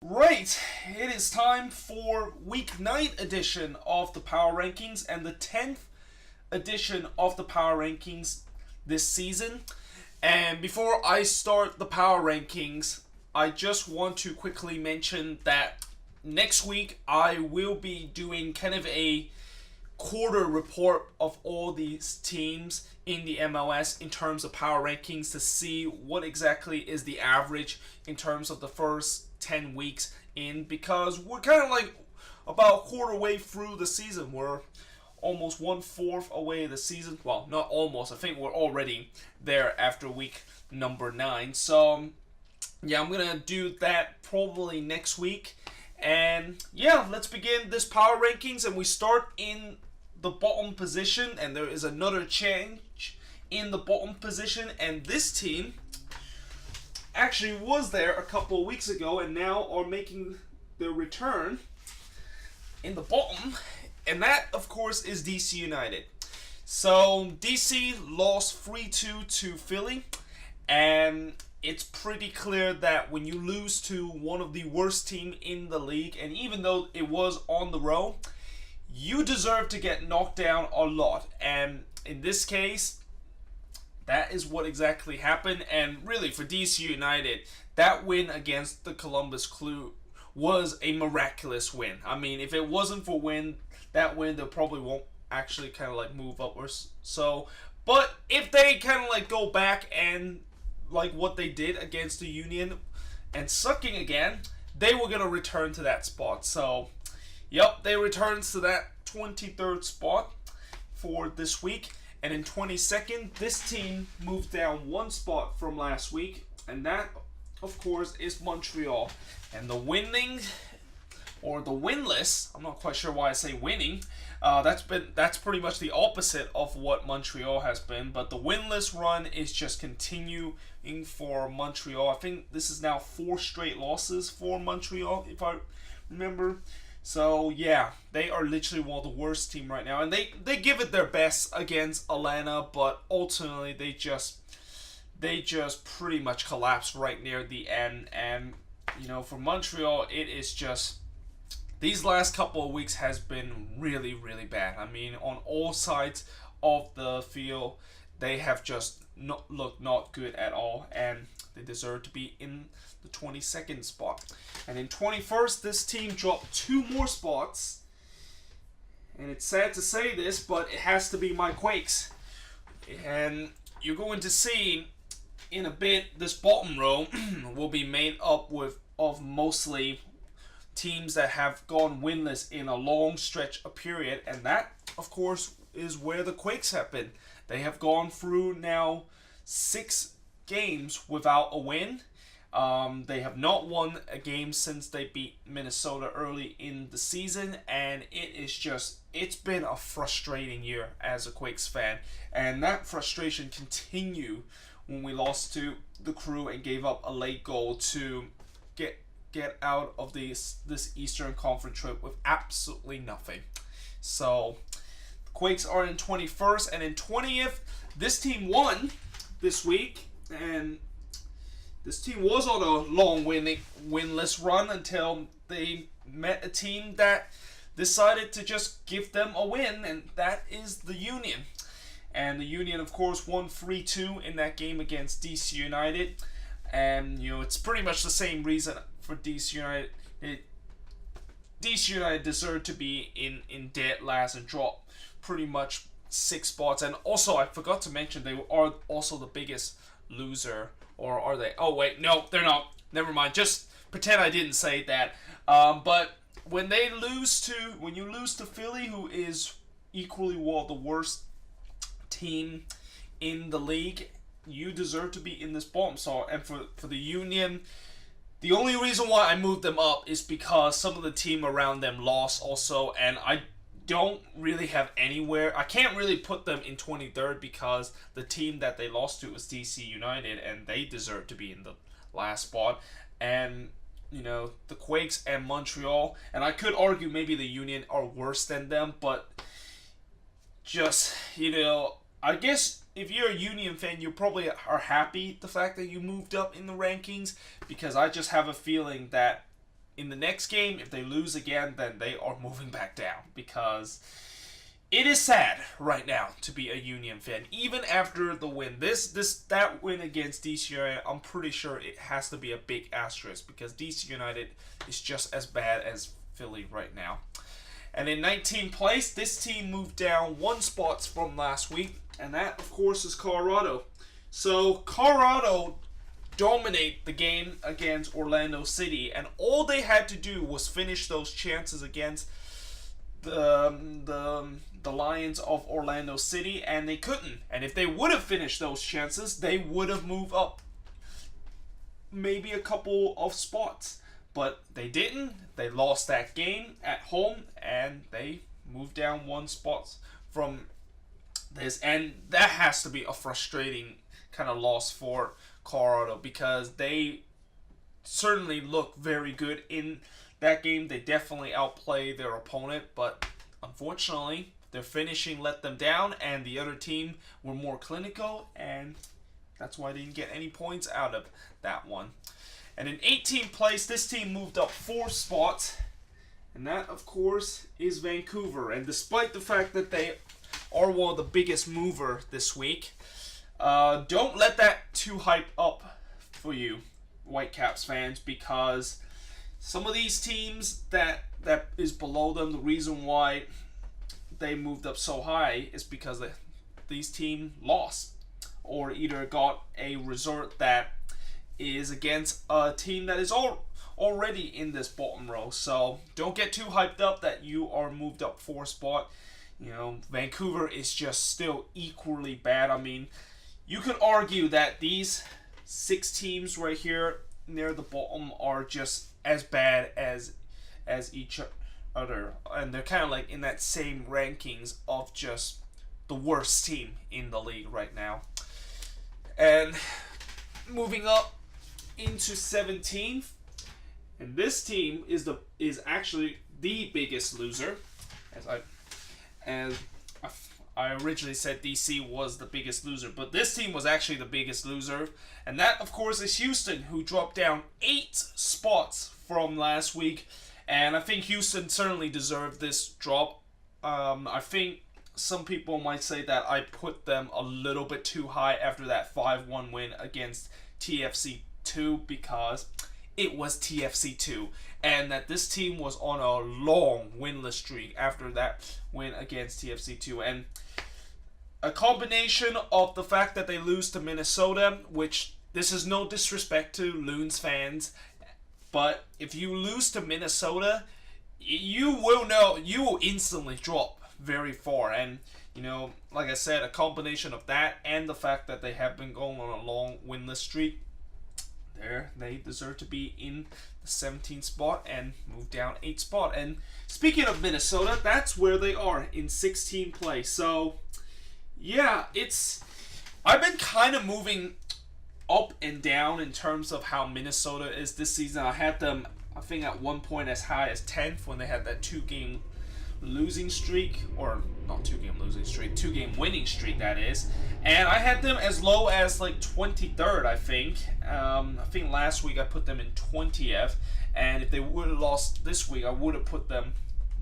Right, it is time for weeknight edition of the Power Rankings and the 10th edition of the Power Rankings this season. And before I start the Power Rankings, I just want to quickly mention that next week I will be doing kind of a quarter report of all these teams in the MLS in terms of power rankings to see what exactly is the average in terms of the first 10 weeks in, because we're kind of like about a quarter way through the season. We're almost 1/4 away the season. Well, not almost. I think we're already there after week number 9. So, yeah, I'm going to do that probably next week. And yeah, let's begin this power rankings, and we start in the bottom position, and there is another change in the bottom position, and this team actually was there a couple of weeks ago and now are making their return in the bottom, and that of course is DC United. So DC lost 3-2 to Philly, and it's pretty clear that when you lose to one of the worst teams in the league, and even though it was on the road, you deserve to get knocked down a lot. And in this case, that is what exactly happened. And really, for DC United, that win against the Columbus Crew was a miraculous win. I mean, if it wasn't for that win, they probably won't actually kind of like move up or so. But if they kind of like go back and like what they did against the Union and sucking again, they were going to return to that spot. So yep, they returned to that 23rd spot for this week. And in 22nd, this team moved down one spot from last week. And that, of course, is Montreal. And the winning, or the winless, I'm not quite sure why I say winning. That's pretty much the opposite of what Montreal has been. But the winless run is just continuing for Montreal. I think this is now 4 straight losses for Montreal, if I remember. So yeah, they are literally one of the worst team right now, and they give it their best against Atlanta, but ultimately they just pretty much collapse right near the end. And for Montreal, it is just these last couple of weeks has been really, really bad. I mean, on all sides of the field, they have just looked not good at all, and they deserve to be in the 22nd spot. And in 21st, this team dropped 2 more spots. And it's sad to say this, but it has to be my Quakes. And you're going to see in a bit, this bottom row will be made up of mostly teams that have gone winless in a long stretch of period. And that, of course, is where the Quakes have been. They have gone through now 6 games without a win. They have not won a game since they beat Minnesota early in the season, and it's been a frustrating year as a Quakes fan, and that frustration continued when we lost to the Crew and gave up a late goal to get out of this Eastern Conference trip with absolutely nothing. So the Quakes are in 21st, and in 20th, this team won this week, and this team was on a long winless run until they met a team that decided to just give them a win, and that is the Union. And the Union, of course, won 3-2 in that game against DC United. And, it's pretty much the same reason for DC United. DC United deserved to be in dead last and drop pretty much 6 spots. And also, I forgot to mention, they are also the biggest loser. Or are they? Oh, wait. No, they're not. Never mind. Just pretend I didn't say that. But when you lose to Philly, who is equally the worst team in the league, you deserve to be in this bottom. So, and for the Union, the only reason why I moved them up is because some of the team around them lost also, and I don't really have anywhere. I can't really put them in 23rd because the team that they lost to was DC United, and they deserve to be in the last spot. And the Quakes and Montreal, and I could argue maybe the Union are worse than them, but just I guess if you're a Union fan, you probably are happy the fact that you moved up in the rankings, because I just have a feeling that in the next game, if they lose again, then they are moving back down, because it is sad right now to be a Union fan. Even after the win, that win against DC United, I'm pretty sure it has to be a big asterisk, because DC United is just as bad as Philly right now. And in 19th place, this team moved down 1 spot from last week, and that, of course, is Colorado. So Colorado dominate the game against Orlando City, and all they had to do was finish those chances against the Lions of Orlando City, and they couldn't. And if they would have finished those chances, they would have moved up maybe a couple of spots. But they didn't. They lost that game at home, and they moved down 1 spot from this. And that has to be a frustrating kind of loss for Colorado, because they certainly look very good in that game. They definitely outplayed their opponent, but unfortunately, their finishing let them down, and the other team were more clinical, and that's why they didn't get any points out of that one. And in 18th place, this team moved up 4 spots, and that, of course, is Vancouver. And despite the fact that they are one of the biggest mover this week, don't let that too hype up for you, Whitecaps fans, because some of these teams that is below them, the reason why they moved up so high is because these teams lost, or either got a result that is against a team that is already in this bottom row. So don't get too hyped up that you are moved up 4 spot. You know, Vancouver is just still equally bad. I mean, you could argue that these 6 teams right here near the bottom are just as bad as each other, and they're kind of like in that same rankings of just the worst team in the league right now. And moving up into 17th, and this team is actually the biggest loser, as I originally said DC was the biggest loser, but this team was actually the biggest loser, and that, of course, is Houston, who dropped down 8 spots from last week. And I think Houston certainly deserved this drop. I think some people might say that I put them a little bit too high after that 5-1 win against TFC2, because it was TFC2, and that this team was on a long winless streak after that win against TFC2. And a combination of the fact that they lose to Minnesota, which this is no disrespect to Loons fans, but if you lose to Minnesota, you will instantly drop very far. And, you know, like I said, a combination of that and the fact that they have been going on a long winless streak, they deserve to be in the 17th spot and move down 8 spot. And speaking of Minnesota, that's where they are, in 16th place. So yeah, I've been kind of moving up and down in terms of how Minnesota is this season. I had them, I think, at one point as high as 10th when they had that 2-game losing streak, or not 2-game losing streak, 2-game winning streak, that is. And I had them as low as like 23rd, I think. I think last week I put them in 20th, and if they would have lost this week, I would have put them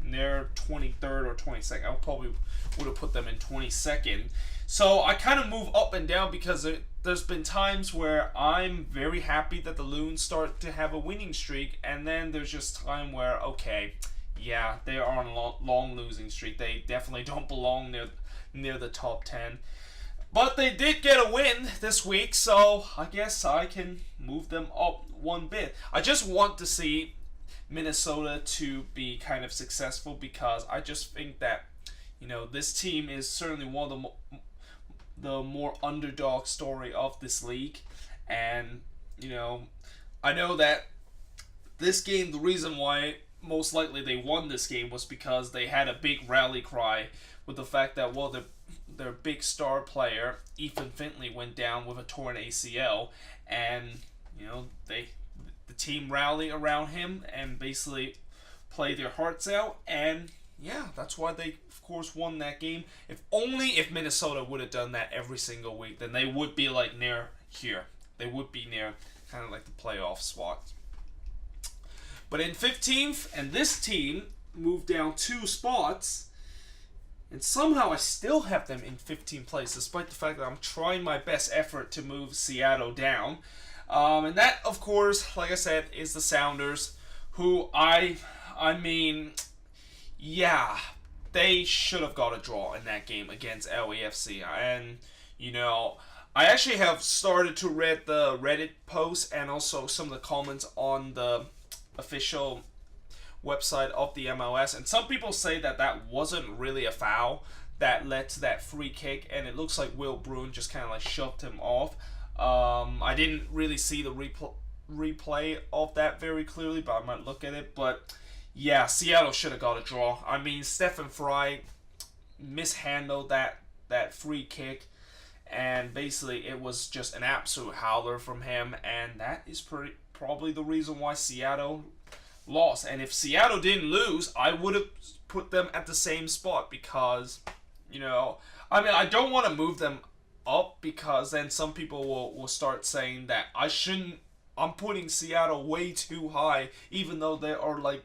near 23rd or 22nd. I probably would have put them in 22nd. So I kind of move up and down, because there's been times where I'm very happy that the Loons start to have a winning streak, and then there's just time where, okay, yeah, they are on a long losing streak. They definitely don't belong near the top 10. But they did get a win this week, so I guess I can move them up one bit. I just want to see Minnesota to be kind of successful, because I just think that, you know, this team is certainly one of the more underdog story of this league. And, you know, I know that this game, the reason why most likely they won this game was because they had a big rally cry with the fact that, well, their big star player, Ethan Finley, went down with a torn ACL, and, you know, the team rallied around him and basically played their hearts out, and yeah, that's why they, of course, won that game. If Minnesota would have done that every single week, then they would be like near here. They would be near kind of like the playoff spot. But in 15th, and this team moved down 2 spots, and somehow I still have them in 15th place, despite the fact that I'm trying my best effort to move Seattle down. And that, of course, like I said, is the Sounders, who I mean, yeah, they should have got a draw in that game against LAFC. And, you know, I actually have started to read the Reddit posts and also some of the comments on the official website of the MLS, and some people say that that wasn't really a foul that led to that free kick, and it looks like Will Bruin just kind of like shoved him off. I didn't really see the replay of that very clearly, but I might look at it. But yeah, Seattle should have got a draw. I mean, Stephen Fry mishandled that free kick, and basically it was just an absolute howler from him, and that is probably the reason why Seattle lost. And if Seattle didn't lose, I would have put them at the same spot, because, you know, I mean, I don't want to move them up, because then some people will start saying that I'm putting Seattle way too high, even though they are like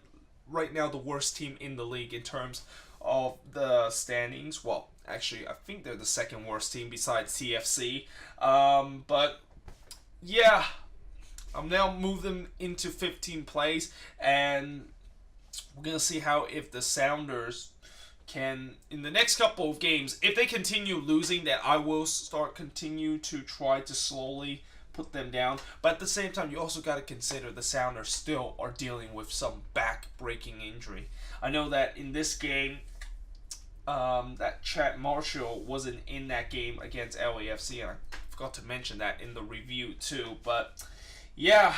right now the worst team in the league in terms of the standings. Well, actually, I think they're the second worst team besides TFC. But yeah, I'm now moving them into 15th place, and we're gonna see how if the Sounders can, in the next couple of games, if they continue losing, that I will continue to try to slowly put them down. But at the same time, you also got to consider the Sounders still are dealing with some back-breaking injury. I know that in this game, that Chad Marshall wasn't in that game against LAFC, and I forgot to mention that in the review too. But yeah,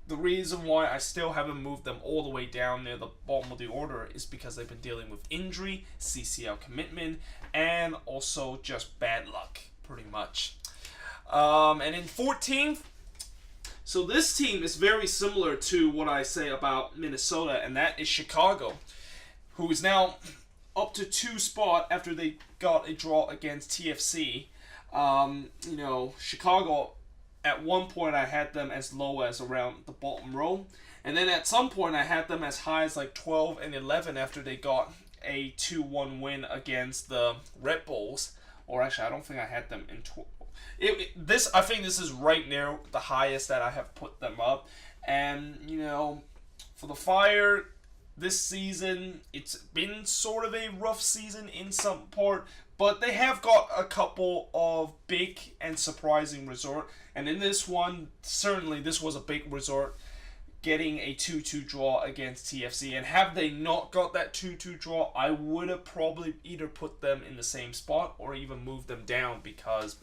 the reason why I still haven't moved them all the way down near the bottom of the order is because they've been dealing with injury, CCL commitment, and also just bad luck, pretty much. And in 14th, so this team is very similar to what I say about Minnesota, and that is Chicago, who is now up to 2 spot after they got a draw against TFC. You know, Chicago, at one point I had them as low as around the bottom row, and then at some point I had them as high as like 12 and 11 after they got a 2-1 win against the Red Bulls. Or actually, I don't think I had them in I think this is right near the highest that I have put them up. And, you know, for the Fire this season, it's been sort of a rough season in some part, but they have got a couple of big and surprising result. And in this one, certainly this was a big result, getting a 2-2 draw against TFC. And have they not got that 2-2 draw, I would have probably either put them in the same spot or even moved them down, because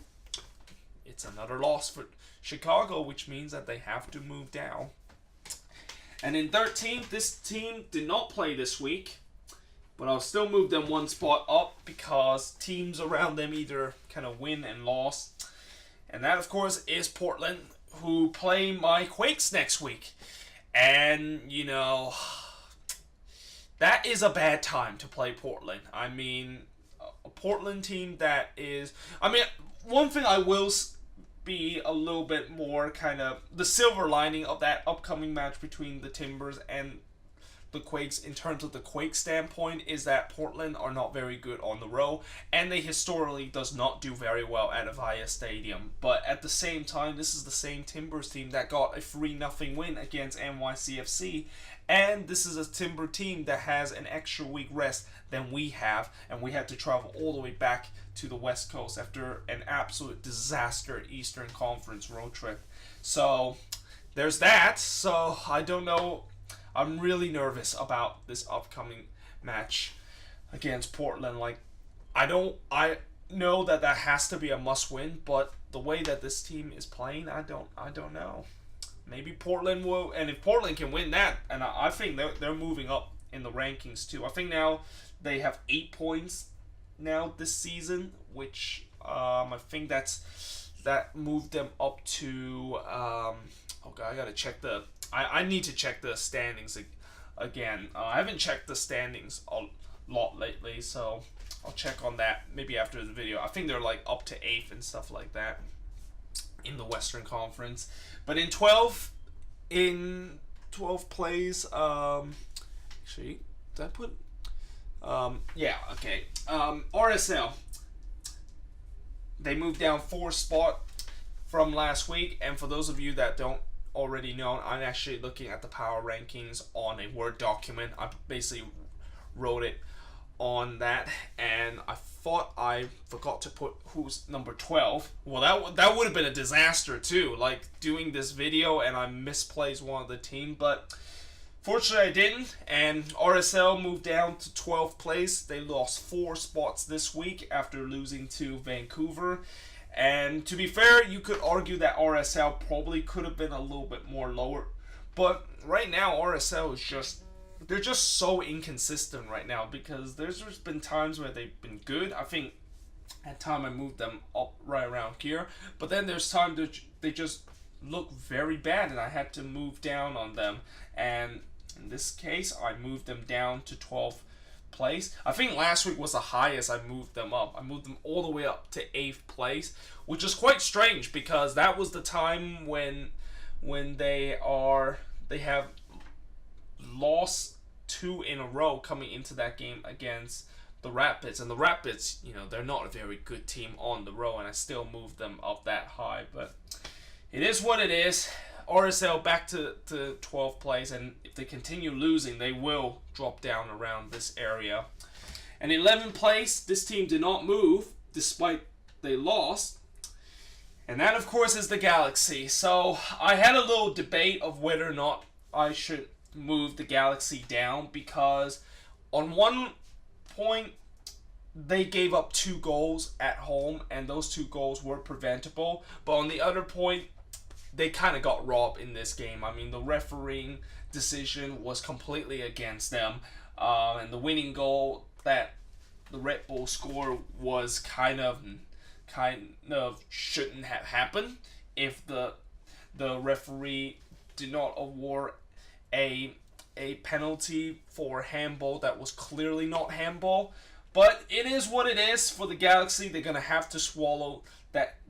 it's another loss for Chicago, which means that they have to move down. And in 13th, this team did not play this week, but I'll still move them 1 spot up because teams around them either kind of win and lost. And that, of course, is Portland, who play my Quakes next week. And, you know, that is a bad time to play Portland. I mean, a Portland team that is... I mean, one thing I will be a little bit more kind of the silver lining of that upcoming match between the Timbers and the Quakes in terms of the Quakes standpoint is that Portland are not very good on the road, and they historically does not do very well at Avaya Stadium. But at the same time, this is the same Timbers team that got a 3-0 win against NYCFC, and this is a Timber team that has an extra week rest than we have, and we had to travel all the way back to the West Coast after an absolute disaster Eastern Conference road trip. So there's that. So I don't know. I'm really nervous about this upcoming match against Portland. Like, I know that has to be a must-win, but the way that this team is playing, I don't know. Maybe Portland will, and if Portland can win that, and I think they're moving up in the rankings too. I think now they have 8 points now this season, which I think that moved them up to. Okay, I gotta check I need to check the standings again. I haven't checked the standings a lot lately, so I'll check on that maybe after the video. I think they're like up to 8th and stuff like that in the Western Conference. But in 12th, in 12th place. Actually, did I put? Yeah, okay. RSL. They moved down 4 spot from last week, and for those of you that don't already know, I'm actually looking at the power rankings on a Word document. I basically wrote it on that, and I thought I forgot to put who's number 12. Well, that would have been a disaster too, like doing this video and I misplaced one of the team, but fortunately I didn't, and RSL moved down to 12th place. They lost 4 spots this week after losing to Vancouver. And to be fair, you could argue that RSL probably could have been a little bit more lower. But right now, RSL is they're just so inconsistent right now, because there's just been times where they've been good. I think at time I moved them up right around here. But then there's times that they just look very bad and I had to move down on them. And in this case, I moved them down to 12th place. I think last week was the highest I moved them up. I moved them all the way up to 8th place, which is quite strange because that was the time when they have lost 2 in a row coming into that game against the Rapids. And the Rapids, they're not a very good team on the road, and I still moved them up that high. But it is what it is. RSL back to 12th place, and if they continue losing, they will drop down around this area. And 11th place, this team did not move despite they lost. And that, of course, is the Galaxy. So I had a little debate of whether or not I should move the Galaxy down, because on one point they gave up 2 goals at home, and those 2 goals were preventable. But on the other point, they kind of got robbed in this game. I mean, the refereeing decision was completely against them, and the winning goal that the Red Bull scored was kind of shouldn't have happened if the referee did not award a penalty for handball that was clearly not handball. But it is what it is for the Galaxy. They're gonna have to swallow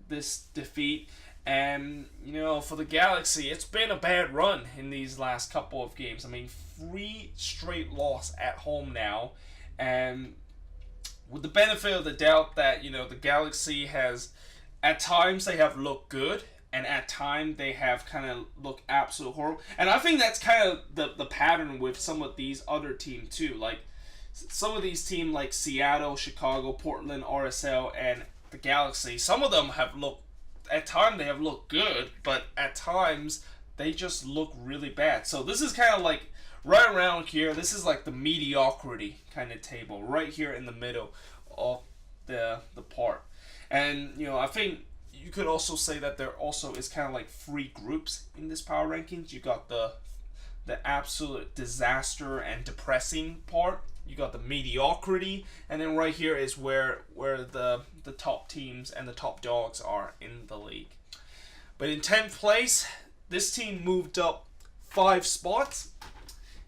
this defeat. And, for the Galaxy, it's been a bad run in these last couple of games. I mean, 3 straight loss at home now. And with the benefit of the doubt that, the Galaxy has, at times they have looked good, and at times they have kind of looked absolutely horrible. And I think that's kind of the pattern with some of these other teams too. Like, some of these teams like Seattle, Chicago, Portland, RSL, and the Galaxy, some of them have looked, at times they have looked good, but at times they just look really bad. So this is kind of like right around here. This is like the mediocrity kind of table right here in the middle of the part. And I think you could also say that there also is kind of like 3 groups in this power rankings. You got the absolute disaster and depressing part. You got the mediocrity, and then right here is where the top teams and the top dogs are in the league. But in 10th place, this team moved up 5 spots,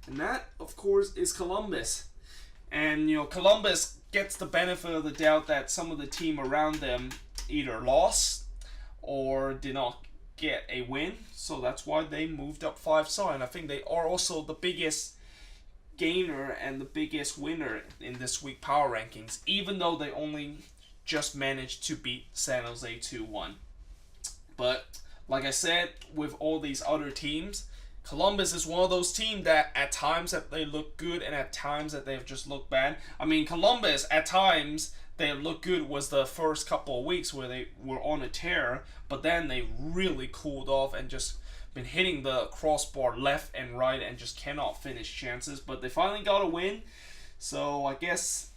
and that, of course, is Columbus. And Columbus gets the benefit of the doubt that some of the team around them either lost or did not get a win, so that's why they moved up 5 spots. And I think they are also the biggest gainer and the biggest winner in this week power rankings, even though they only just managed to beat San Jose 2-1. But like I said, with all these other teams, Columbus is one of those teams that at times that they look good and at times that they've just looked bad. I mean, Columbus at times they looked good was the first couple of weeks where they were on a tear, but then they really cooled off and just been hitting the crossbar left and right and just cannot finish chances. But they finally got a win, so I guess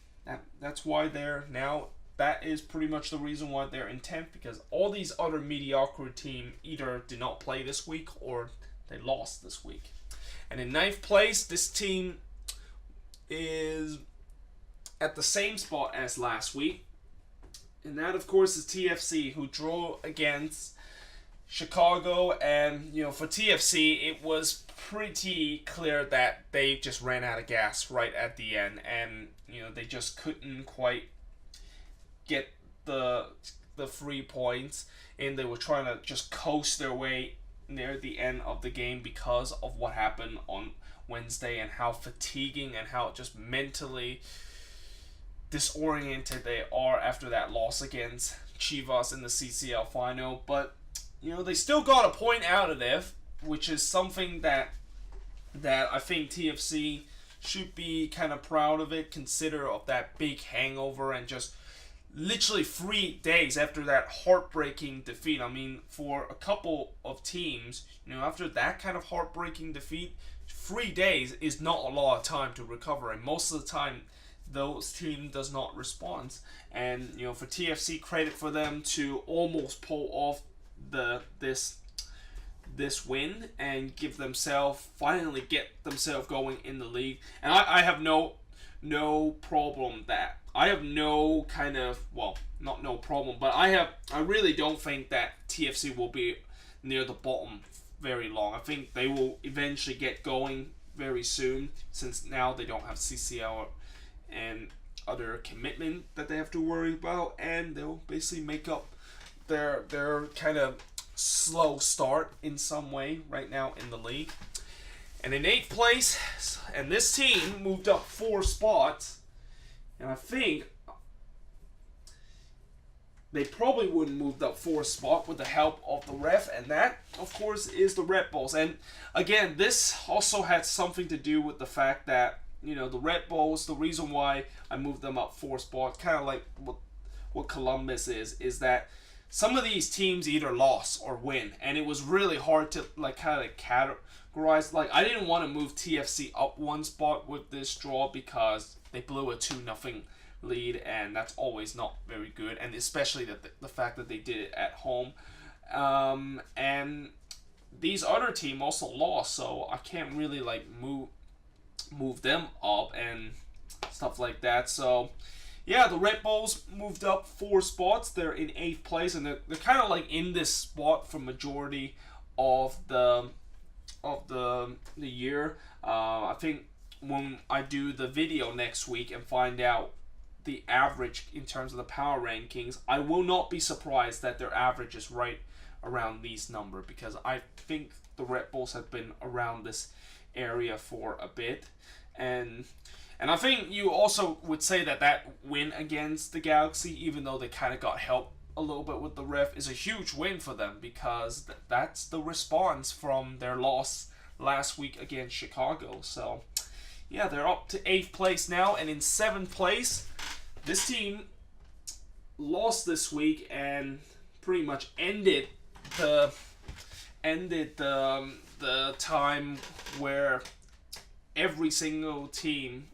that's why they're now. That is pretty much the reason why they're in 10th, because all these other mediocre teams either did not play this week or they lost this week. And in 9th place, this team is at the same spot as last week, and that of course is TFC, who drew against Chicago. And for TFC, it was pretty clear that they just ran out of gas right at the end, and they just couldn't quite get the 3 points, and they were trying to just coast their way near the end of the game because of what happened on Wednesday and how fatiguing and how just mentally disoriented they are after that loss against Chivas in the CCL final. But they still got a point out of it, which is something that I think TFC should be kind of proud of it, consider of that big hangover and just literally 3 days after that heartbreaking defeat. I mean, for a couple of teams, after that kind of heartbreaking defeat, 3 days is not a lot of time to recover, and most of the time those team does not respond. And for TFC, credit for them to almost pull off this win and finally get themselves going in the league. And I have no problem that. I have no kind of, well, not no problem, but I really don't think that TFC will be near the bottom very long. I think they will eventually get going very soon, since now they don't have CCL and other commitment that they have to worry about, and they'll basically make up their kind of slow start in some way right now in the league. And in 8th place, and this team moved up 4 spots, and I think they probably wouldn't moved up 4 spot with the help of the ref, and that, of course, is the Red Bulls. And again, this also had something to do with the fact that, the Red Bulls, the reason why I moved them up 4 spots, kind of like what Columbus is that some of these teams either lost or win, and it was really hard to kind of categorize. I didn't want to move TFC up 1 spot with this draw because they blew a 2-0 lead, and that's always not very good, and especially the fact that they did it at home. And these other team also lost, so I can't really move them up and stuff like that. So yeah, the Red Bulls moved up 4 spots. They're in 8th place, and they're kind of in this spot for majority of the year. I think when I do the video next week and find out the average in terms of the power rankings, I will not be surprised that their average is right around these numbers, because I think the Red Bulls have been around this area for a bit. And I think you also would say that win against the Galaxy, even though they kind of got help a little bit with the ref, is a huge win for them, because that's the response from their loss last week against Chicago. So yeah, they're up to 8th place now, and in 7th place, this team lost this week and pretty much ended the time where every single team,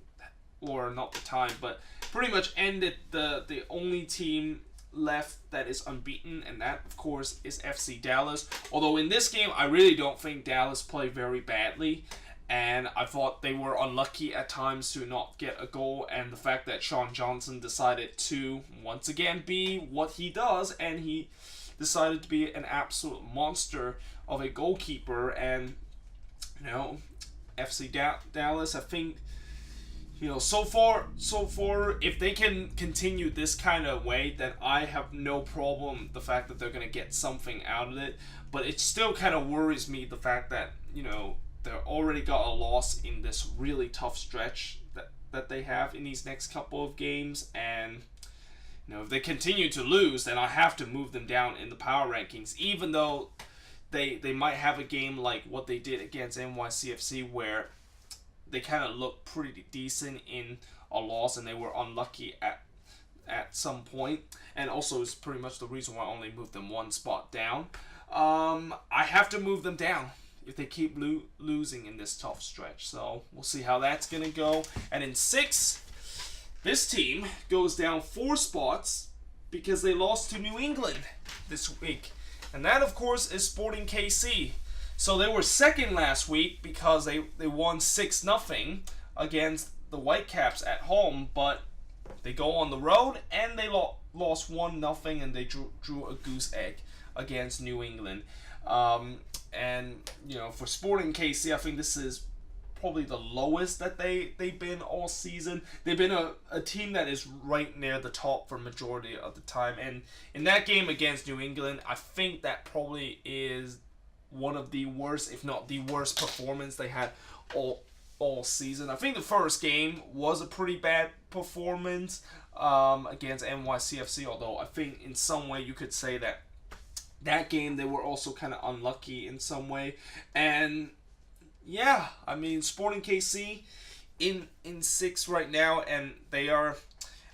or not the time, but pretty much ended the only team left that is unbeaten, and that, of course, is FC Dallas. Although in this game, I really don't think Dallas played very badly, and I thought they were unlucky at times to not get a goal, and the fact that Sean Johnson decided to, once again, be what he does, and he decided to be an absolute monster of a goalkeeper. And, FC Dallas, I think, so far, if they can continue this kind of way, then I have no problem the fact that they're going to get something out of it. But it still kind of worries me, the fact that, they already got a loss in this really tough stretch that they have in these next couple of games. And, if they continue to lose, then I have to move them down in the power rankings, even though they might have a game like what they did against NYCFC, where they kind of looked pretty decent in a loss, and they were unlucky at some point. And also, it's pretty much the reason why I only moved them 1 spot down. I have to move them down if they keep losing in this tough stretch. So we'll see how that's going to go. And in 6th, this team goes down 4 spots because they lost to New England this week. And that, of course, is Sporting KC. So they were 2nd last week because they won 6-0 against the Whitecaps at home, but they go on the road and they lost 1-0, and they drew a goose egg against New England. And for Sporting KC, I think this is probably the lowest that they've been all season. They've been a team that is right near the top for majority of the time. And in that game against New England, I think that probably is one of the worst, if not the worst performance they had all season. I think the first game was a pretty bad performance against NYCFC, although I think in some way you could say that game they were also kind of unlucky in some way. And yeah, I mean, Sporting KC in 6th right now, and they are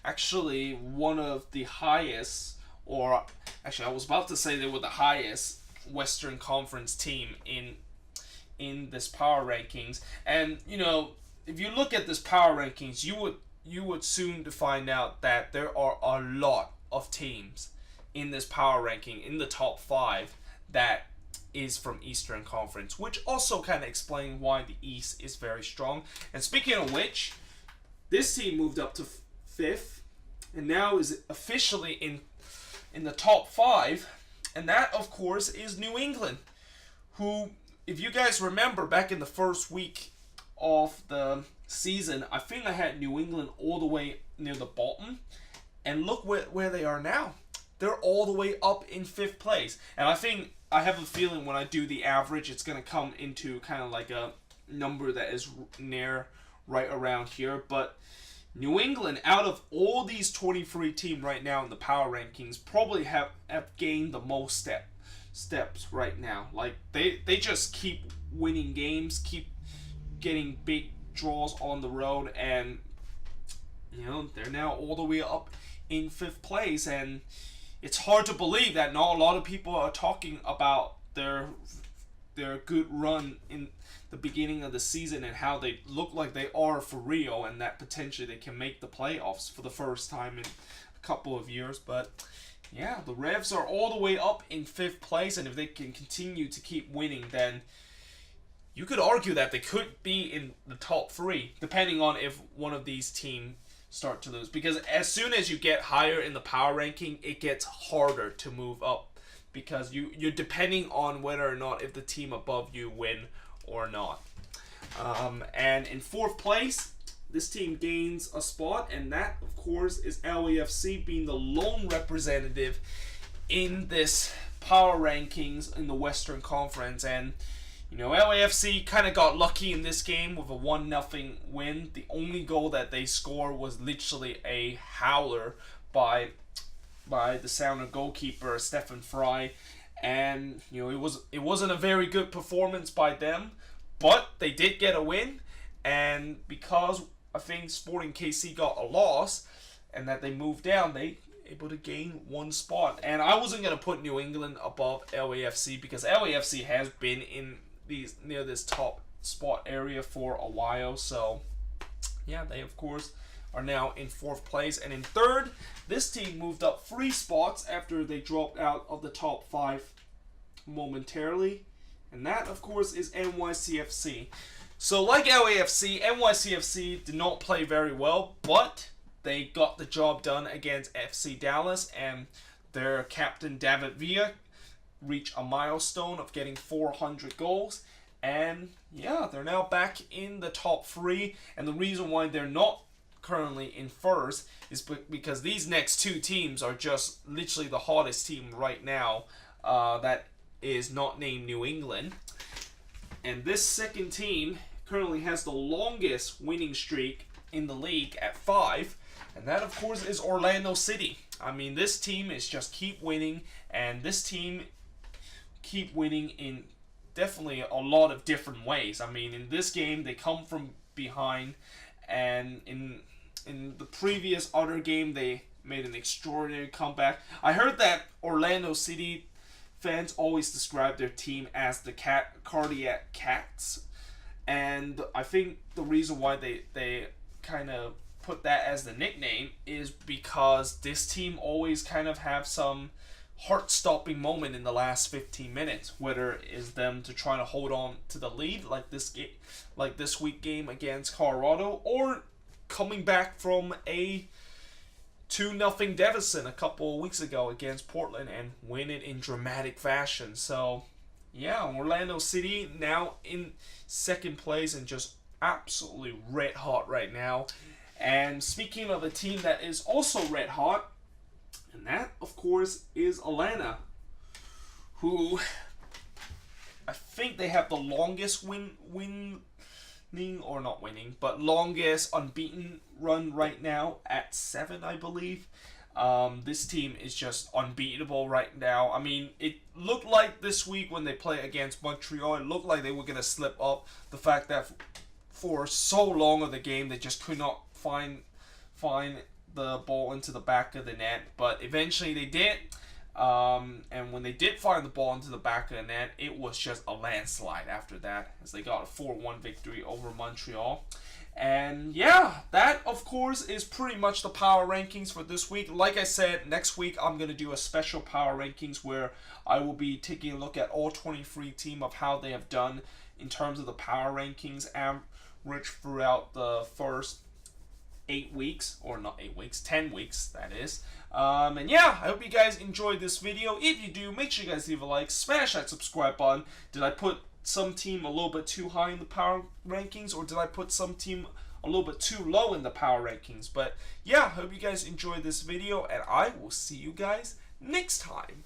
actually one of the highest, or actually I was about to say they were the highest Western Conference team in this power rankings. And you know, if you look at this power rankings, you would soon to find out that there are a lot of teams in this power ranking in the top 5 that is from Eastern Conference, which also kind of explains why the East is very strong. And speaking of which, this team moved up to 5th and now is officially in the top 5, and that of course is New England, who, if you guys remember back in the first week of the season, I think I had New England all the way near the bottom, and look where they are now. They're all the way up in 5th place. And I have a feeling when I do the average, it's going to come into kind of like a number that is near right around here. But New England, out of all these 23 teams right now in the power rankings, probably have gained the most steps right now. Like, they just keep winning games, keep getting big draws on the road, and you know, they're now all the way up in 5th place. And it's hard to believe that not a lot of people are talking about their good run in the beginning of the season and how they look like they are for real, and that potentially they can make the playoffs for the first time in a couple of years. But yeah, the Revs are all the way up in 5th place, and if they can continue to keep winning, then you could argue that they could be in the top 3, depending on if one of these teams start to lose. Because as soon as you get higher in the power ranking, it gets harder to move up, because you're depending on whether or not if the team above you win or not. And in 4th place, this team gains a spot, and that of course is LAFC, being the lone representative in this power rankings in the Western Conference. And you know, LAFC kind of got lucky in this game with a 1-0 win. The only goal that they scored was literally a howler by the Sounder goalkeeper Stefan Fry, and you know, it wasn't a very good performance by them, but they did get a win. And because I think Sporting KC got a loss and that they moved down, they able to gain 1 spot. And I wasn't going to put New England above LAFC because LAFC has been in near this top spot area for a while. So yeah, they of course are now in 4th place. And in 3rd, this team moved up 3 spots after they dropped out of the top 5 momentarily, and that of course is NYCFC. So like LAFC, NYCFC did not play very well, but they got the job done against FC Dallas, and their captain David Villa reached a milestone of getting 400 goals. And yeah, they're now back in the top 3. And the reason why they're not currently in 1st is because these next 2 teams are just literally the hottest team right now, that is not named New England. And this second team currently has the longest winning streak in the league at 5, and that of course is Orlando City. I mean, this team is just keep winning, and this team keep winning in definitely a lot of different ways. I mean, in this game they come from behind, and in the previous other game they made an extraordinary comeback. I heard that Orlando City fans always describe their team as the cardiac cats, and I think the reason why they kind of put that as the nickname is because this team always kind of have some heart-stopping moment in the last 15 minutes, whether it is them to try to hold on to the lead like this week game against Colorado, or coming back from a 2-0 deficit a couple of weeks ago against Portland and win it in dramatic fashion. So yeah, Orlando City now in 2nd place and just absolutely red hot right now. And speaking of a team that is also red hot, and that of course is Atlanta, who I think they have the longest longest unbeaten run right now at 7, I believe. This team is just unbeatable right now. I mean, it looked like this week when they play against Montreal, it looked like they were going to slip up. The fact that for so long of the game, they just could not find the ball into the back of the net. But eventually they did. And when they did find the ball into the back of the net, it was just a landslide after that, as they got a 4-1 victory over Montreal. And yeah, that of course is pretty much the power rankings for this week. Like I said, next week I'm going to do a special power rankings where I will be taking a look at all 23 teams of how they have done in terms of the power rankings average throughout the first 8 weeks, or not 8 weeks, 10 weeks, that is. And yeah, I hope you guys enjoyed this video. If you do, make sure you guys leave a like, smash that subscribe button. Did I put some team a little bit too high in the power rankings, or did I put some team a little bit too low in the power rankings? But yeah, I hope you guys enjoyed this video, and I will see you guys next time.